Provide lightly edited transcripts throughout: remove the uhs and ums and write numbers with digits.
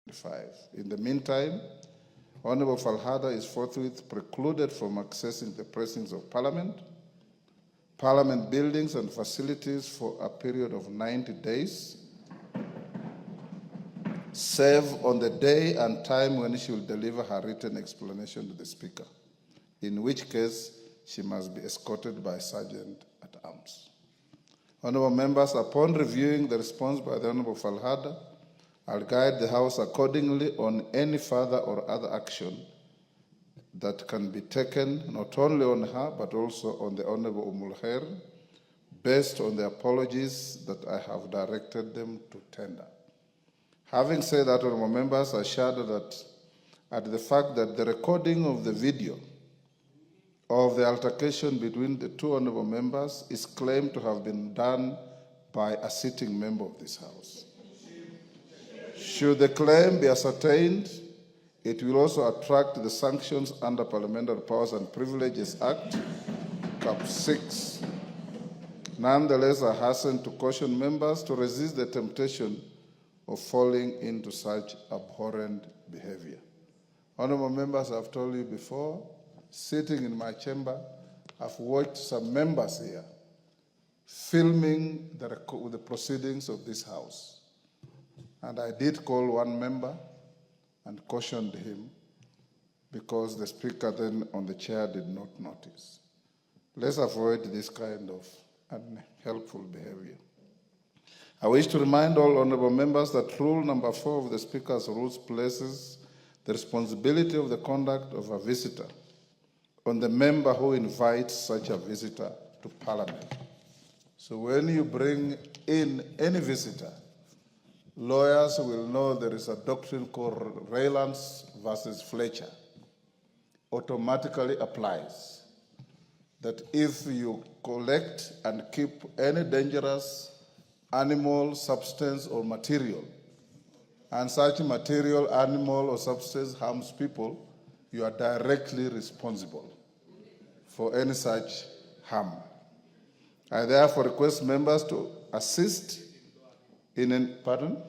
In the meantime, Honorable Falhada is forthwith precluded from accessing the precincts of Parliament, Parliament buildings and facilities for a period of 90 days, save on the day and time when she will deliver her written explanation to the Speaker, in which case she must be escorted by Sergeant at Arms. Honorable members, upon reviewing the response by the Honorable Falhada, I'll guide the House accordingly on any further or other action that can be taken not only on her but also on the Honorable Umulher, based on the apologies that I have directed them to tender. Having said that, honorable members, I shudder at the fact that the recording of the video of the altercation between the two honorable members is claimed to have been done by a sitting member of this House. Should the claim be ascertained, it will also attract the sanctions under Parliamentary Powers and Privileges Act, Cap 6. Nonetheless, I hasten to caution members to resist the temptation of falling into such abhorrent behavior. Honorable members, I've told you before, sitting in my chamber, I've watched some members here filming the proceedings of this House. And I did call one member and cautioned him because the Speaker then on the chair did not notice. Let's avoid this kind of unhelpful behavior. I wish to remind all honorable members that rule number 4 of the Speaker's rules places the responsibility of the conduct of a visitor on the member who invites such a visitor to Parliament. So when you bring in any visitor, lawyers will know there is a doctrine called Raylands versus Fletcher. Automatically applies that if you collect and keep any dangerous animal, substance, or material, and such material, animal, or substance harms people, you are directly responsible for any such harm. I therefore request members to assist pardon?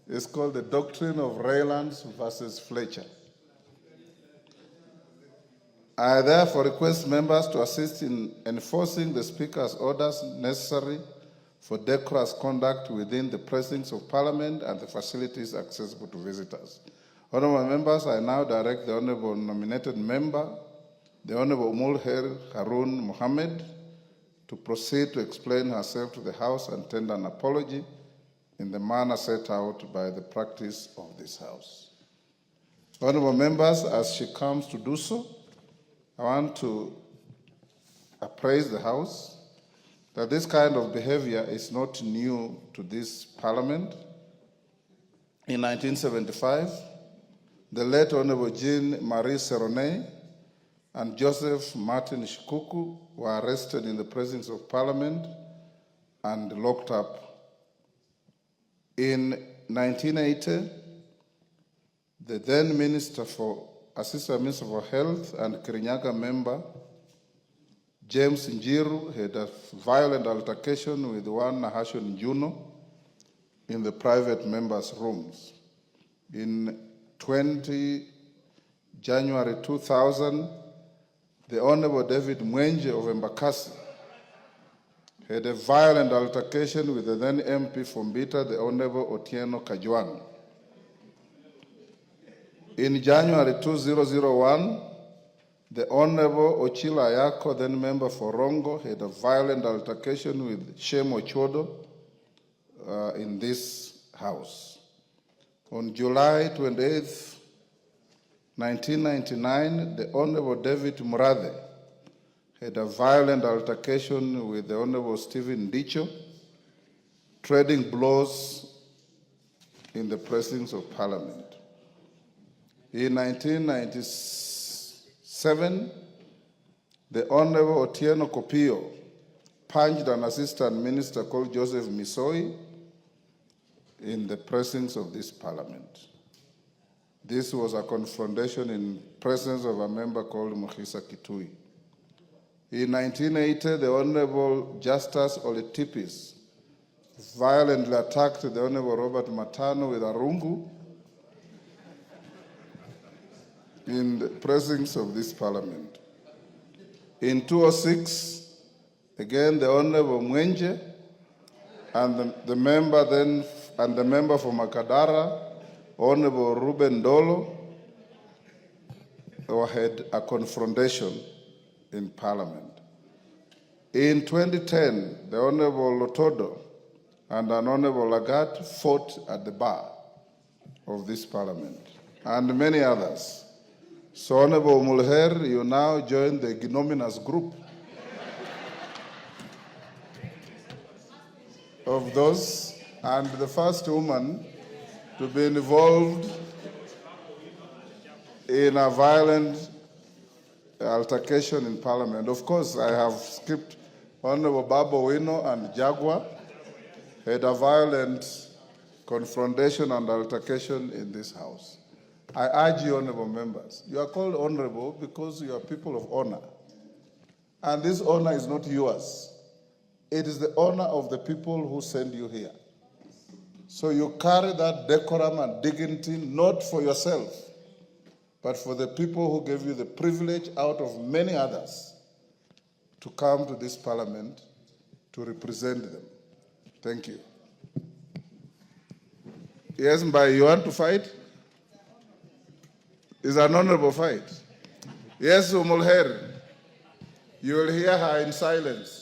It's called the doctrine of Raylands versus Fletcher. I therefore request members to assist in enforcing the Speaker's orders necessary for decorous conduct within the precincts of Parliament and the facilities accessible to visitors. Honorable members, I now direct the Honorable nominated member, the Honorable Mulher Harun Mohammed, to proceed to explain herself to the House and tender an apology in the manner set out by the practice of this House. Honorable members, as she comes to do so, I want to appraise the House that this kind of behavior is not new to this Parliament. In 1975, the late Honorable Jean-Marie Seroney and Joseph Martin Shikuku were arrested in the presence of Parliament and locked up. In 1980, the then Assistant Minister for Health and Kirinyaga member, James Njiru, had a violent altercation with one Nahashon Juno in the private members' rooms. In January 2000, the Honorable David Mwenje of Embakasi had a violent altercation with the then MP from Bita, the Honorable Otieno Kajwang. In January 2001, the Honorable Ochila Ayako, then member for Rongo, had a violent altercation with Shem Ochodo in this House. On July 28, 1999, the Honorable David Murade had a violent altercation with the Honorable Stephen Dicho, trading blows in the presence of Parliament. In 1997, the Honorable Otieno Kopio punched an assistant minister called Joseph Misoi in the presence of this Parliament. This was a confrontation in presence of a member called Mukhisa Kitui. In 1980, the Honorable Justus Oletipis violently attacked the Honorable Robert Matano with a rungu in the presence of this parliament. In 2006, again, the Honorable Mwenje and the member for Makadara, Honorable Ruben Dolo, had a confrontation in parliament. In 2010, the Honorable Lotodo and an Honorable Lagat fought at the bar of this parliament, and many others. So, Honorable Mulher, you now join the ignominious group of those, and the first woman to be involved in a violent altercation in parliament. Of course, I have skipped Honorable Babo Wino and Jaguar had a violent confrontation and altercation in this house. I urge you, honorable members, you are called honorable because you are people of honor. And this honor is not yours. It is the honor of the people who send you here. So you carry that decorum and dignity not for yourself, but for the people who gave you the privilege out of many others to come to this parliament to represent them. Thank you. Yes, Mbai, you want to fight? It's an honorable fight. Yes, Umulher, you will hear her in silence.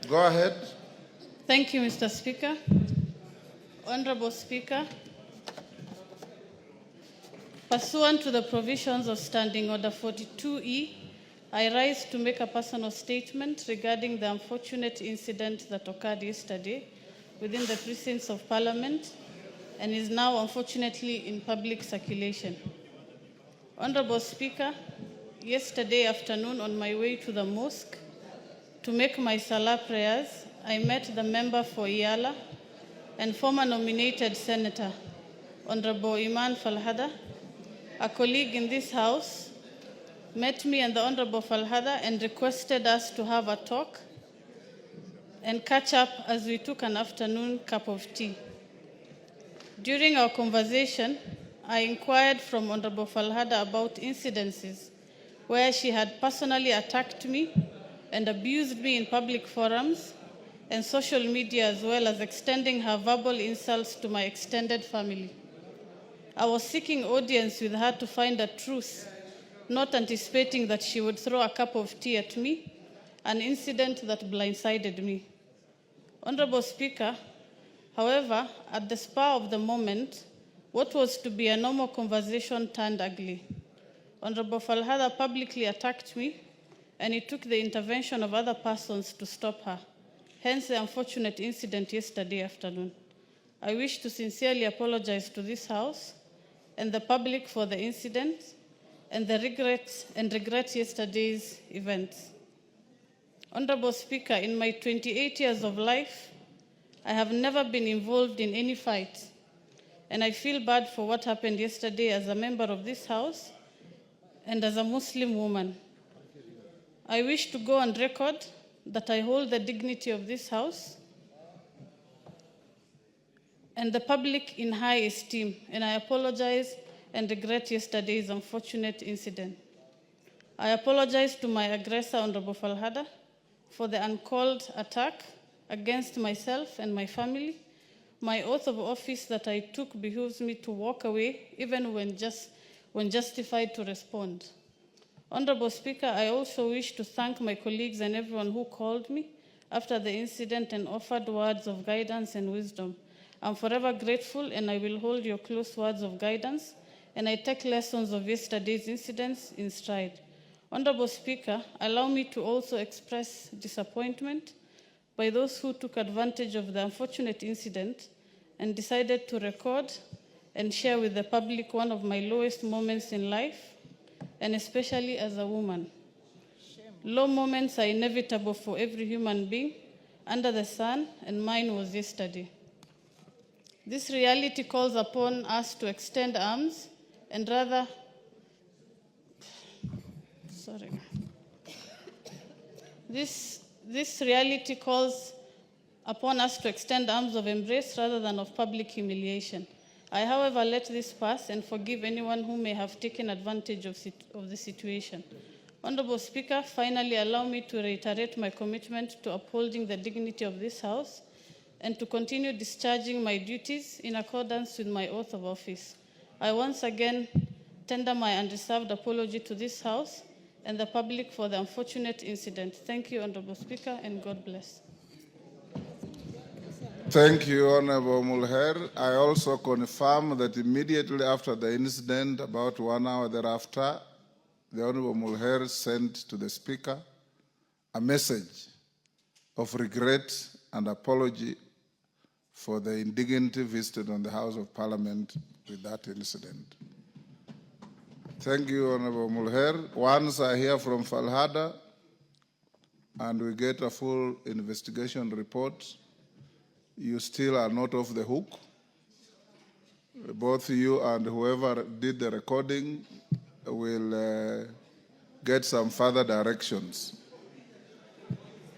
Go ahead. Thank you, Mr. Speaker. Honorable Speaker, pursuant to the provisions of Standing Order 42E, I rise to make a personal statement regarding the unfortunate incident that occurred yesterday within the precincts of Parliament and is now unfortunately in public circulation. Honorable Speaker, yesterday afternoon on my way to the mosque to make my Salah prayers, I met the member for Eala and former nominated Senator, Honorable Iman Falhada. A colleague in this house met me and the Honorable Falhada and requested us to have a talk and catch up as we took an afternoon cup of tea. During our conversation, I inquired from Honorable Falhada about incidences where she had personally attacked me and abused me in public forums and social media, as well as extending her verbal insults to my extended family. I was seeking audience with her to find a truth, not anticipating that she would throw a cup of tea at me, an incident that blindsided me. Honorable Speaker, however, at the spur of the moment, what was to be a normal conversation turned ugly. Honorable Falhada publicly attacked me, and it took the intervention of other persons to stop her, hence the unfortunate incident yesterday afternoon. I wish to sincerely apologize to this House and the public for the incident and regret yesterday's events. Honorable Speaker, in my 28 years of life, I have never been involved in any fight, and I feel bad for what happened yesterday as a member of this House and as a Muslim woman. I wish to go on record that I hold the dignity of this House and the public in high esteem, and I apologize and regret yesterday's unfortunate incident. I apologize to my aggressor, Honorable Falhada, for the uncalled attack against myself and my family. My oath of office that I took behooves me to walk away, even when justified to respond. Honorable Speaker, I also wish to thank my colleagues and everyone who called me after the incident and offered words of guidance and wisdom. I'm forever grateful, and I will hold your close words of guidance, and I take lessons of yesterday's incidents in stride. Honorable Speaker, allow me to also express disappointment by those who took advantage of the unfortunate incident and decided to record and share with the public one of my lowest moments in life, and especially as a woman. Low moments are inevitable for every human being under the sun, and mine was yesterday. This reality calls upon us to extend arms and rather, This reality calls upon us to extend arms of embrace rather than of public humiliation. I, however, let this pass and forgive anyone who may have taken advantage of the situation. Honorable Speaker, finally allow me to reiterate my commitment to upholding the dignity of this House and to continue discharging my duties in accordance with my oath of office. I once again tender my unreserved apology to this House and the public for the unfortunate incident. Thank you, Honorable Speaker, and God bless. Thank you, Honorable Mulher. I also confirm that immediately after the incident, about 1 hour thereafter, the Honorable Mulher sent to the Speaker a message of regret and apology for the indignity visited on the House of Parliament with that incident. Thank you, Honorable Mulher. Once I hear from Falhada and we get a full investigation report, you still are not off the hook. Both you and whoever did the recording will get some further directions.